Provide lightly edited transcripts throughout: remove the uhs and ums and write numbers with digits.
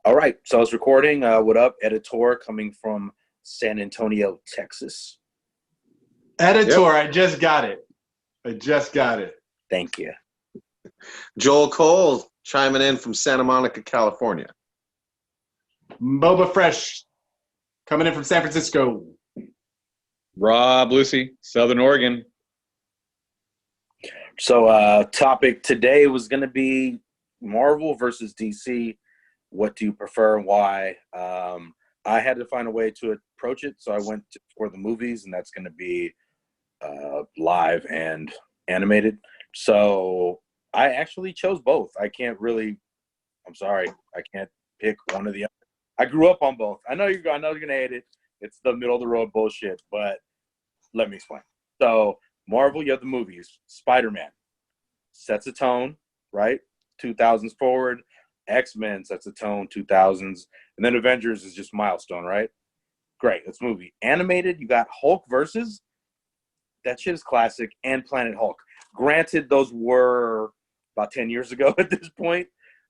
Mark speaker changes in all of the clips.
Speaker 1: All right, so I was recording. What up, editor, coming from San Antonio, Texas.
Speaker 2: Editor, yep. I just got it.
Speaker 1: Thank you.
Speaker 3: Joel Cole chiming in from Santa Monica, California.
Speaker 2: Boba Fresh coming in from San Francisco.
Speaker 4: Rob Lucy, Southern Oregon.
Speaker 1: So topic today was going to be Marvel versus DC. What do you prefer and why? I had to find a way to approach it, so I went for the movies, and that's going to be live and animated. So I actually chose both. I'm sorry, I can't pick one or the other. I grew up on both. I know you're going to hate it. It's the middle of the road bullshit, but let me explain. So Marvel, you have the movies. Spider-Man sets a tone, right? 2000s forward. X-Men sets a tone, 2000s. And then Avengers is just milestone, right? Great, that's movie. Animated, you got Hulk versus. That shit is classic. And Planet Hulk. Granted, those were about 10 years ago at this point,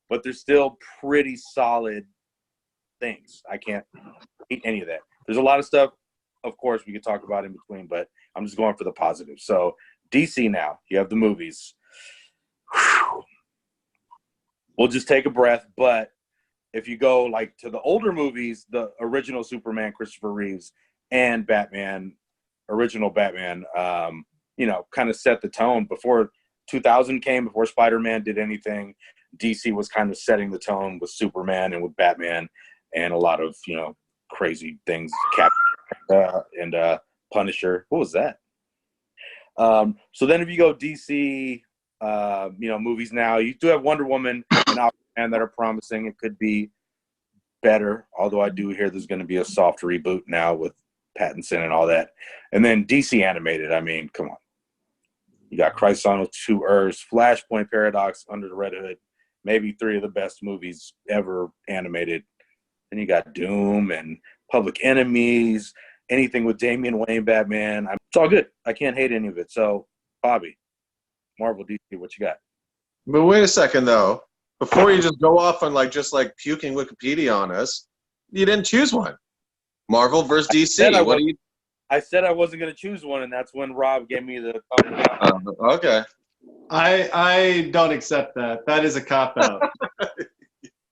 Speaker 1: but they're still pretty solid things. I can't hate any of that. There's a lot of stuff, of course, we could talk about in between, but I'm just going for the positive. So DC now, you have the movies. Whew. We'll just take a breath, but if you go like to the older movies, the original Superman, Christopher Reeves, and Batman, original Batman, kind of set the tone. Before 2000 came, before Spider-Man did anything, DC was kind of setting the tone with Superman and with Batman and a lot of, crazy things, and Punisher. What was that? So then if you go DC, movies now, you do have Wonder Woman and Aquaman that are promising. It could be better, although I do hear there's going to be a soft reboot now with Pattinson and all that. And then DC animated, I mean, come on. You got Crisis on Two Earths, Flashpoint Paradox, Under the Red Hood, maybe 3 of the best movies ever animated. Then you got Doom and Public Enemies, anything with Damian Wayne, Batman. It's all good. I can't hate any of it. So, Bobby, Marvel, DC, what you got?
Speaker 3: But wait a second, though. Before you just go off on just puking Wikipedia on us, you didn't choose one. Marvel versus DC.
Speaker 1: I said I wasn't going to choose one, and that's when Rob gave me the thumbs down.
Speaker 3: Okay.
Speaker 2: I don't accept that. That is a cop-out.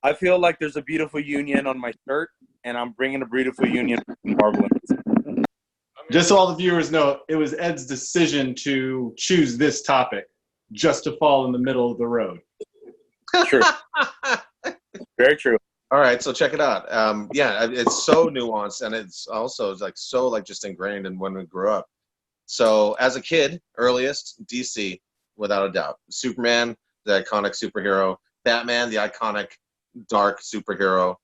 Speaker 1: I feel like there's a beautiful union on my shirt, and I'm bringing a beautiful union between Marvel and DC.
Speaker 2: Just so all the viewers know, it was Ed's decision to choose this topic just to fall in the middle of the road.
Speaker 1: True. Very true.
Speaker 3: All right, so check it out. It's so nuanced, and it's also so just ingrained in when we grew up. So as a kid, earliest, DC, without a doubt. Superman, the iconic superhero. Batman, the iconic dark superhero.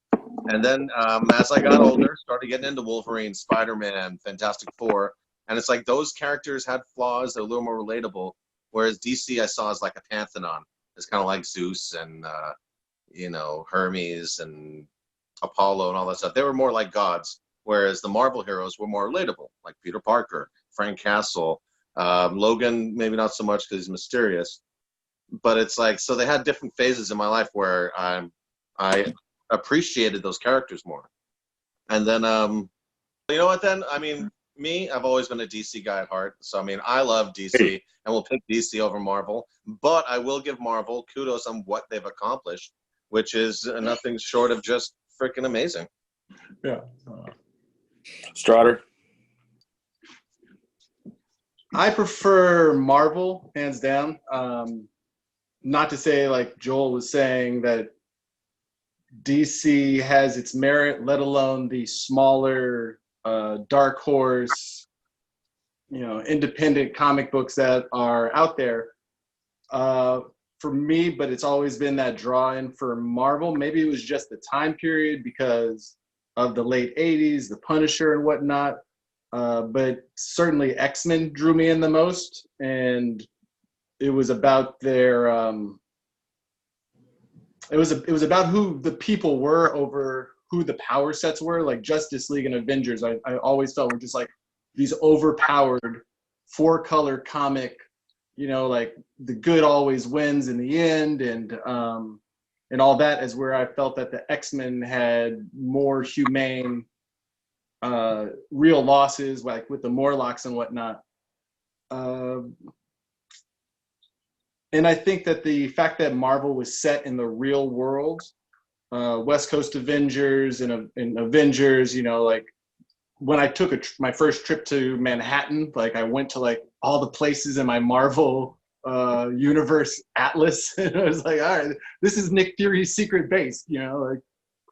Speaker 3: And then as I got older, started getting into Wolverine, Spider-Man, Fantastic Four. And it's like those characters had flaws that were a little more relatable, whereas DC I saw as like a pantheon. It's kind of like Zeus and, Hermes and Apollo and all that stuff. They were more like gods, whereas the Marvel heroes were more relatable, like Peter Parker, Frank Castle, Logan, maybe not so much because he's mysterious. But it's like, so they had different phases in my life where I appreciated those characters more. And then, you know what then? I mean, me, I've always been a DC guy at heart. So, I mean, I love DC and will pick DC over Marvel. But I will give Marvel kudos on what they've accomplished, which is nothing short of just freaking amazing.
Speaker 2: Yeah.
Speaker 1: Strider?
Speaker 2: I prefer Marvel, hands down. Not to say, like Joel was saying, that DC has its merit, let alone the smaller dark horse, independent comic books that are out there. For me, but it's always been that draw-in for Marvel. Maybe it was just the time period because of the late 80s, the Punisher and whatnot. But certainly X-Men drew me in the most, and it was about their it was about who the people were over who the power sets were. Like Justice League and Avengers, I always felt were just like these overpowered 4-color comic, like the good always wins in the end, and and all that is where I felt that the X-Men had more humane, real losses, like with the Morlocks and whatnot. And I think that the fact that Marvel was set in the real world, West Coast Avengers and Avengers, like when I took my first trip to Manhattan, like I went to like all the places in my Marvel universe atlas, and I was like, all right, this is Nick Fury's secret base,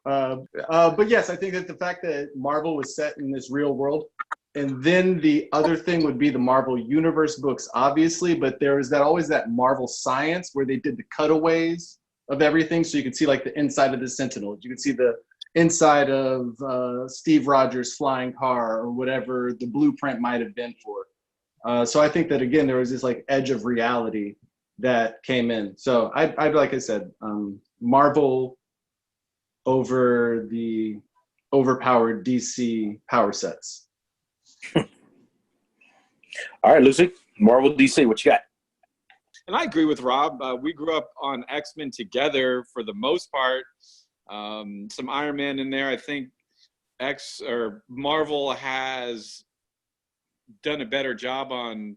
Speaker 2: but yes, I think that the fact that Marvel was set in this real world, and then the other thing would be the Marvel Universe books, obviously, but there was always that Marvel Science where they did the cutaways of everything, so you could see like the inside of the Sentinels, you could see the inside of Steve Rogers' flying car or whatever the blueprint might have been for. So I think that again there was this like edge of reality that came in. So I like I said, Marvel over the overpowered DC power sets.
Speaker 1: All right, Lucy, Marvel, DC, what you got?
Speaker 4: And I agree with Rob. We grew up on X-Men together for the most part. Some Iron Man in there. I think Marvel has done a better job on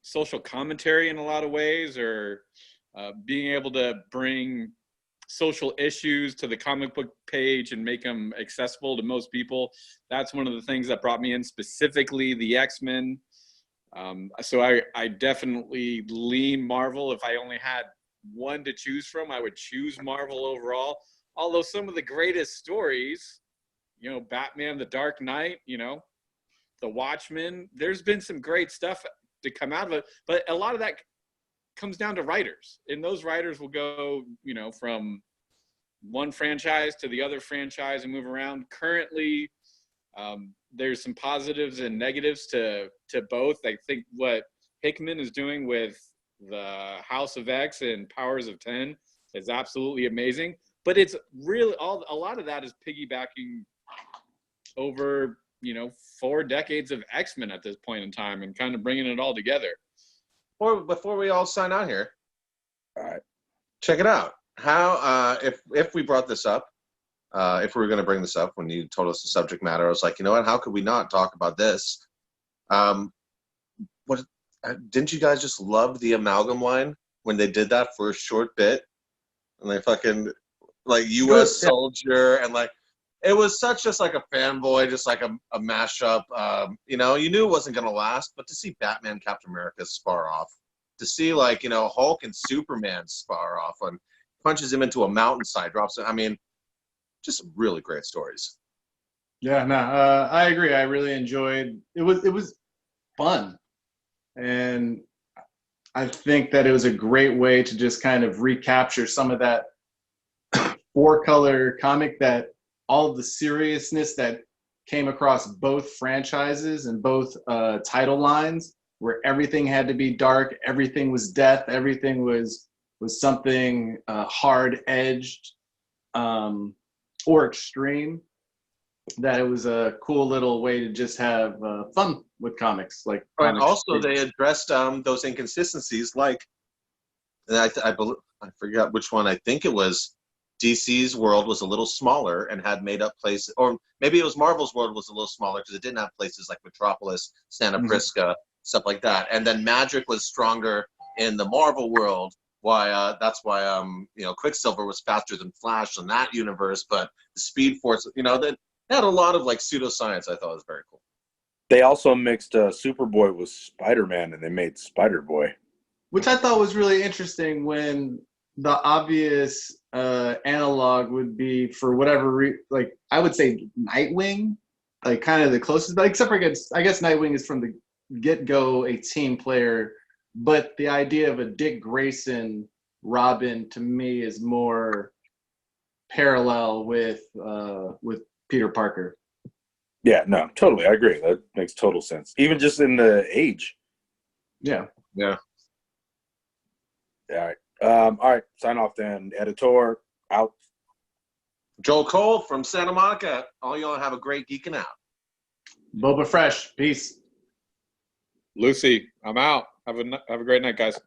Speaker 4: social commentary in a lot of ways, or being able to bring social issues to the comic book page and make them accessible to most people. That's one of the things that brought me in, specifically the X-Men. So I definitely lean Marvel. If I only had one to choose from, I would choose Marvel overall. Although some of the greatest stories, Batman, The Dark Knight, The Watchmen, there's been some great stuff to come out of it. But a lot of that comes down to writers. And those writers will go, from one franchise to the other franchise and move around. Currently, there's some positives and negatives to both. I think what Hickman is doing with the House of X and Powers of 10 is absolutely amazing. But it's really a lot of that is piggybacking over, 4 decades of X-Men at this point in time and kind of bringing it all together.
Speaker 3: Or before we all sign out here,
Speaker 1: All right.
Speaker 3: check it out. How if we brought this up, if we were going to bring this up when you told us the subject matter, I was like, you know what? How could we not talk about this? What didn't you guys just love the amalgam line when they did that for a short bit, and they fucking like U.S. soldier, and like it was such just like a fanboy, just like a mashup. You knew it wasn't going to last, but to see Batman, Captain America spar off, to see like Hulk and Superman spar off, and punches him into a mountainside, drops it. I mean, just really great stories.
Speaker 2: Yeah, no, I agree. I really enjoyed it. It was fun, and I think that it was a great way to just kind of recapture some of that 4-color comic, that all of the seriousness that came across both franchises and both title lines, where everything had to be dark, everything was death, everything was something hard-edged or extreme. That it was a cool little way to just have fun with comics. Like,
Speaker 3: and also they addressed those inconsistencies, like, and I forgot which one. I think it was DC's world was a little smaller and had made up places, or maybe it was Marvel's world was a little smaller because it didn't have places like Metropolis, Santa Prisca, stuff like that. And then magic was stronger in the Marvel world. That's why Quicksilver was faster than Flash in that universe, but the Speed Force, that had a lot of like pseudoscience. I thought was very cool.
Speaker 1: They also mixed Superboy with Spider-Man, and they made Spider-Boy,
Speaker 2: which I thought was really interesting, when the obvious analog would be, for whatever like I would say Nightwing, like kind of the closest, but except for I guess Nightwing is from the get-go a team player, but the idea of a Dick Grayson Robin to me is more parallel with Peter Parker.
Speaker 1: Yeah, no, totally. I agree. That makes total sense. Even just in the age.
Speaker 2: Yeah.
Speaker 3: Yeah.
Speaker 1: All right. All right. Sign off then. Editor out.
Speaker 3: Joel Cole from Santa Monica. All y'all have a great geeking out.
Speaker 2: Boba Fresh. Peace.
Speaker 4: Lucy, I'm out. Have a great night, guys.